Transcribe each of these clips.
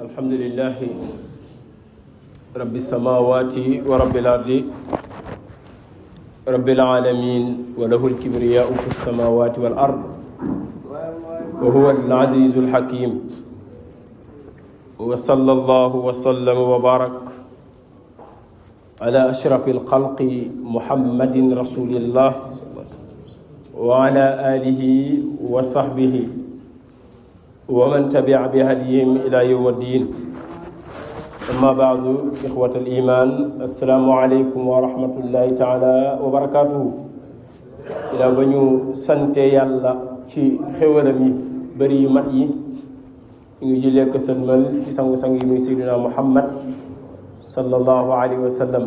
الحمد لله رب السماوات ورب الأرض رب العالمين وله الكبرياء في السماوات والأرض وهو العزيز الحكيم وصلى الله وسلم وبارك على أشرف الخلق محمد رسول الله وعلى آله وصحبه ومن تبع بهديهم إلى يوم الدين أما بعد إخوة الإيمان السلام عليكم ورحمة الله تعالى وبركاته إلى بنيو سنتي يالا ci xewalam yi bari yu mat yi ñu jëlee ko sëlmal ci sangu-sang yi muy Seydina Muhammad sallallahu alayhi wa sallam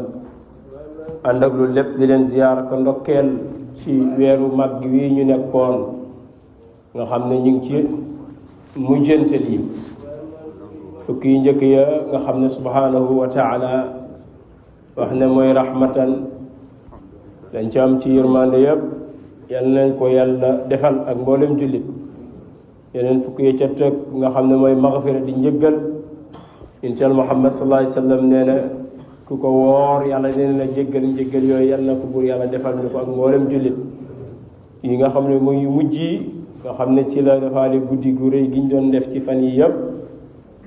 ànd ak loolu lépp di leen ziyaar ko ndokkeel ci weeru mag wi ñu nekkoon nga xam ne ñu ngi ci mujjantal yi fukki yu njëkk ya nga xam ne subhanahu wa taala wax ne mooy rahmatan dañ ci am ci yërmande yëpp yal nañ ko yàlla defal ak mboolem jullit yeneen fukki ya ca tëg nga xam ne mooy maghfira di njëggal insha Muhammad sallallahu alayhi wa sallam nee na ku ko woor yàlla nee na jéggal njëggal yooyu yal na ko buur yàlla defal ñu ko ak mboolem jullit yi nga xam ne mooy mujj yi nga xam ne ci la defaale guddi gu rëy gi ñu doon def ci fan yi yëpp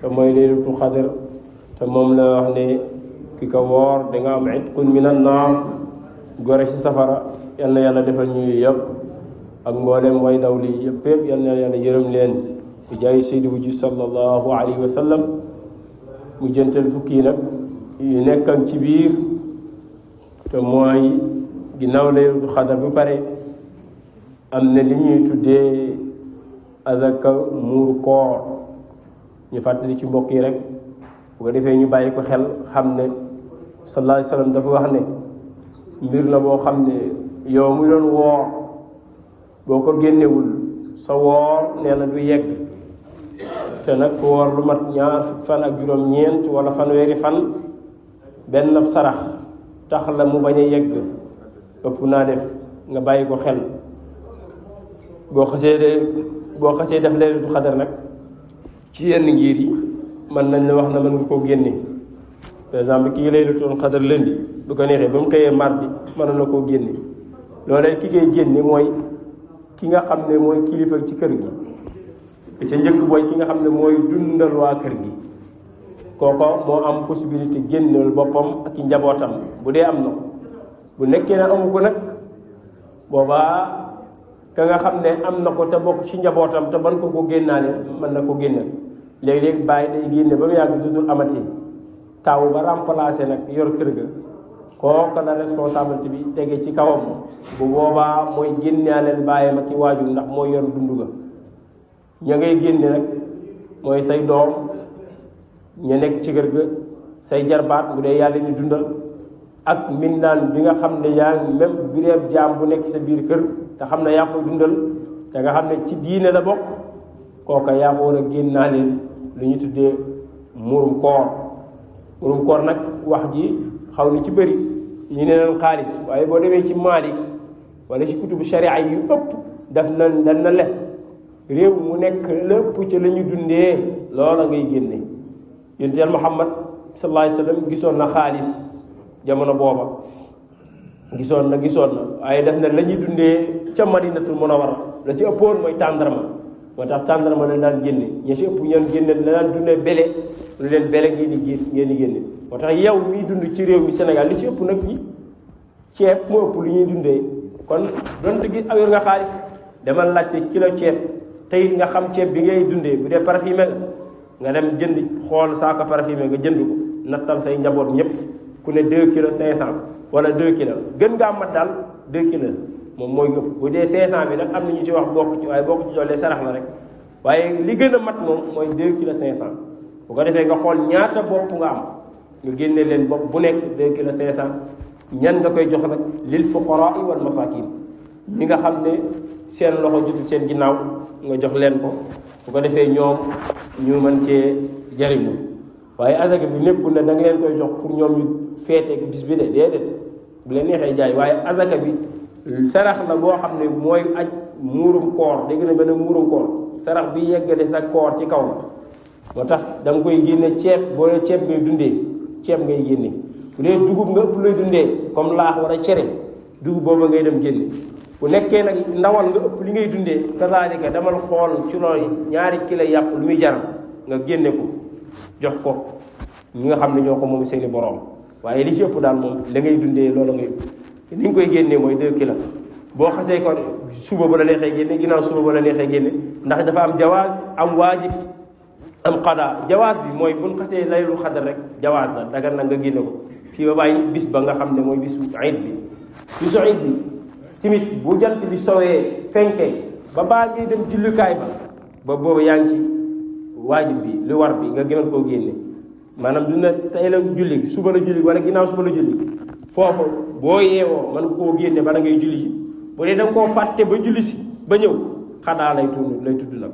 te mooy laylatul xadr te moom la wax ne ki ko woor da nga am itqun minan naar gore ci safara yal na yàlla defal ñu yëpp ak mboolem way daw li yëpp yëpp yal na yàlla yërëm leen bu jaay seydi wujju sallallahu alayhi wa sallam mu jëntal fukki yi nag yu nekkan ci biir te mooy ginnaaw laylatul xadr bu pare am na li ñuy tuddee azaka muuru koor ñu fàttali ci mbokk yi rek bu ko defee ñu bàyyi ko xel xam ne sallallahu alayhi wa sallam dafa wax ne mbir la boo xam ne yow mu doon woor boo ko génnewul sa woor nee na du yegg te nag ku woor lu mat ñaar fukki fan ak juróom-ñeent wala fanweeri fan benn sarax tax la mu bañ a yegg ëpp naa def nga bàyyi ko xel boo xasee def laylatul xadar nag ci yenn ngir yi mën nañ la wax na mën nga koo génne par exemple kii laylatul xadar lundi bu ko neexee ba mu xëyee mardi mën na koo génne loolee ki koy génne mooy ki nga xam ne mooy kilifa ci kër gi ca njëkk mooy ki nga xam ne mooy dundal waa kër gi kooko moo am possibilité génnal boppam ak i njabootam bu dee am na ko bu nekkee ne amu ko nag boobaa ka nga xam ne am na ko te bokk ci njabootam te ban ko génnaale mën na ko génnal léeg-léeg bàyyi day génne ba mu yàgg dudul amati taw ba remplacé nag yor kër ga kooka la responsabilité bi tege ci kawam bu boobaa mooy génnaaleel bàyyam ak i waajur ndax mooy yor dundu ga ña ngay génne nag mooy say doom ña nekk ci kër ga say jarbaat bu dee yàlla ni dundal ak mbindaan bi nga xam ne yaa ngi même bireeb jaam bu nekk sa biir kër te xam ne yaa koy dundal te nga xam ne ci diine la bokk kooka yaa ko war a génnaaleel lu ñu tuddee murum koor nag wax ji xaw ni ci bëri ñu ne leen xaalis waaye boo demee ci Maalik wala ci kutubu sharia yu ëpp daf na le réew mu nekk lépp ci la ñu dundee loola ngay génne yonent Yàlla Muhammad sallallahu alayhi wa sallam gisoon na xaalis jamono booba gisoon na waaye def na la ñuy dundee ca Madinatul Munawwara la ci ëppoon mooy tàndarma moo tax tàndarma la daan génne ñi ci ëpp ñeen génne la daan dundee bele lu leen bele ngeen di génne moo tax yow miy dund ci réew mi Sénégal li ci ëpp nag ñi ceeb moo ëpp lu ñuy dundee kon donte gi yor nga xaalis demal laajte kilo ceeb te it nga xam ceeb bi ngay dundee bu dee parfumé nga dem jënd xool saako parfumé nga jënd ko nattal say njaboot ñëpp ku ne 2 kilos 500 wala 2 kilos gën ngaa mat daal 2 kilos moom mooy ëpp bu dee 500 bi nag am na ñu ci wax bokk ci waaye bokk ci jollee sarax la rek waaye li gën a mat moom mooy 2 kilos 500 bu ko defee nga xool ñaata bopp nga am ñu génne leen bopp bu nekk 2 kilos 500 ñan nga koy jox nag lil fuqaraa wal masakin ñi nga xam ne seen loxo jotul seen ginnaaw nga jox leen ko bu ko defee ñoom ñu mën cee jariñu waaye azaka bi nekkul ne da nga leen koy jox pour ñoom ñu feete bis bi de déedéet bu leen neexee jaay waaye azaka bi sarax la boo xam ne mooy aj muurum koor dégg na benn muurum koor sarax bi yeggale sa koor ci kaw moo tax da nga koy génne ceeb boo ceeb ngay dundee ceeb ngay génne bu dee dugub nga ëpp lay dundee comme laax war a cere dugub booba ngay dem génne bu nekkee nag ndawal nga ëpp li ngay dundee kazaalika demal xool ci loolu 2 kilo yàpp lu muy jar nga génne ko jox ko ñi nga xam ne ñoo ko moom seeni borom waaye li ci ëpp daal moom la ngay dundee loolu ngay ni nga koy génnee mooy 2 kilo boo xasee ko suba ba la neexee génne ginnaaw suba ba la neexee génne ndax dafa am jawaaz am waajib am qada jawaaz bi mooy buñ xasee laylul xadar rek jawaaz la dagan na nga génne ko fii ba bàyyi bis ba nga xam ne mooy bisu iid bi bisu iid bi tamit bu jant bi sowee fenkee ba baa ngay dem jullukaay ba boobu yaa ngi ci waajib bi lu war bi nga gënal koo génne maanaam du ne tey la julli suba la julli wala ginnaaw suba la julli foofu boo yeewoo mën nga koo génne bala ngay julli ji bu dee da nga koo fàtte ba julli si ba ñëw xadaa lay tudd nag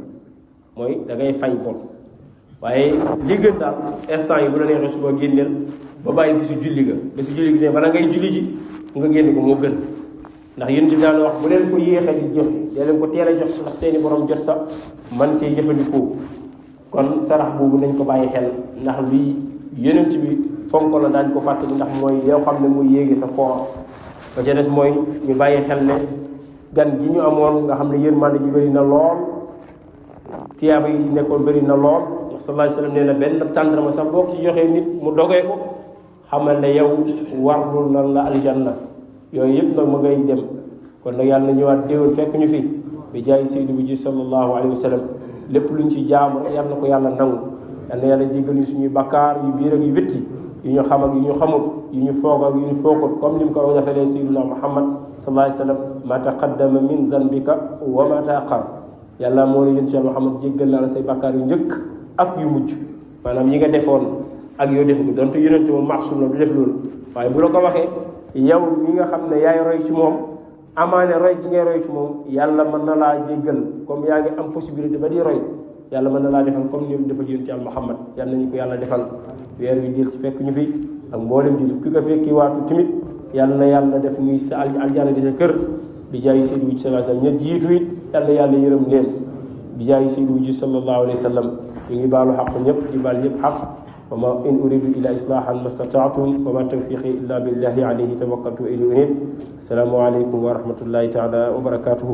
mooy da ngay fay bor waaye li gën daal instant yi bu la neexee suba génneel ba bàyyi bisu julli ga bisu julli gi ne bala ngay julli ji nga génne ko moo gën ndax yéen si daan wax bu leen ko yéexee di joxe dee leen ko teel a jox ndax seeni borom jot sax man see jëfandikoo kon sarax boobu nañ ko bàyyi xel ndax lii yonent bi fonk la daañ ko fàttali ndax mooy yoo xam ne muy yéege sa koor ba ca des mooy ñu bàyyi xel ne gan gi ñu amoon nga xam ne yërmande ji bëri na lool tiyaaba yi ci nekkoon bëri na lool ndax sallallahu alayhi wasallam nee na benn tàndarma sax boo ci joxee nit mu dogee ko xamal ne yow warlul na la aljanna yooyu yëpp nag ma ngay dem kon nag yàlla na ñëwaat déwén fekk ñu fi bi jaay sayyidu bi ji sallallahu alayhi wa sallam lépp luñ ci jaamu yàlla na ko yàlla nangu yàlla na yàlla jéggal ñu suñuy bakkaar yu biir ak yu witti yu ñu xam ak yu ñu xamul yu ñu foog ak yu ñu foogul comme ni mu ko defalee sayyiduna Muhammad sallallahu alayhi wa sallam ma taqaddama min zanbika wa ma taaqar yàlla moo ne yéen ci Muhammad jéggal naa la say bakkaar yu njëkk ak yu mujj maanaam yi nga defoon ak yoo def ko donte yonente moom maasum la du def loolu waaye bu la ko waxee yow mi nga xam ne yaay roy ci moom amaane roy gi ngay roy ci moom yàlla mën na laa jéggal comme yaa ngi am possibilité ba di roy yàlla mën na laa defal comme ni dafa yonent Yàlla Muhammad yàlla nañu ko yàlla defal weer wi del ci fekk ñu fi ak mboolem jullit ki ko fekki waatu tamit yàlla na yàlla def muy sa aljana di sa kër bi jaayi Seydou Wujj sallallahu alayhi wa sallam ña jiitu it yàlla yàlla yërëm leen bi jaayi Seydou Wujj sallallahu alayhi wa sallam ñu ngi baalu xaq ñëpp di baal ñëpp xaq وما إن أريد إلا إصلاحا ما استطعت وما توفيقي إلا بالله عليه توكلت وإليه أنيب السلام عليكم ورحمة الله تعالى وبركاته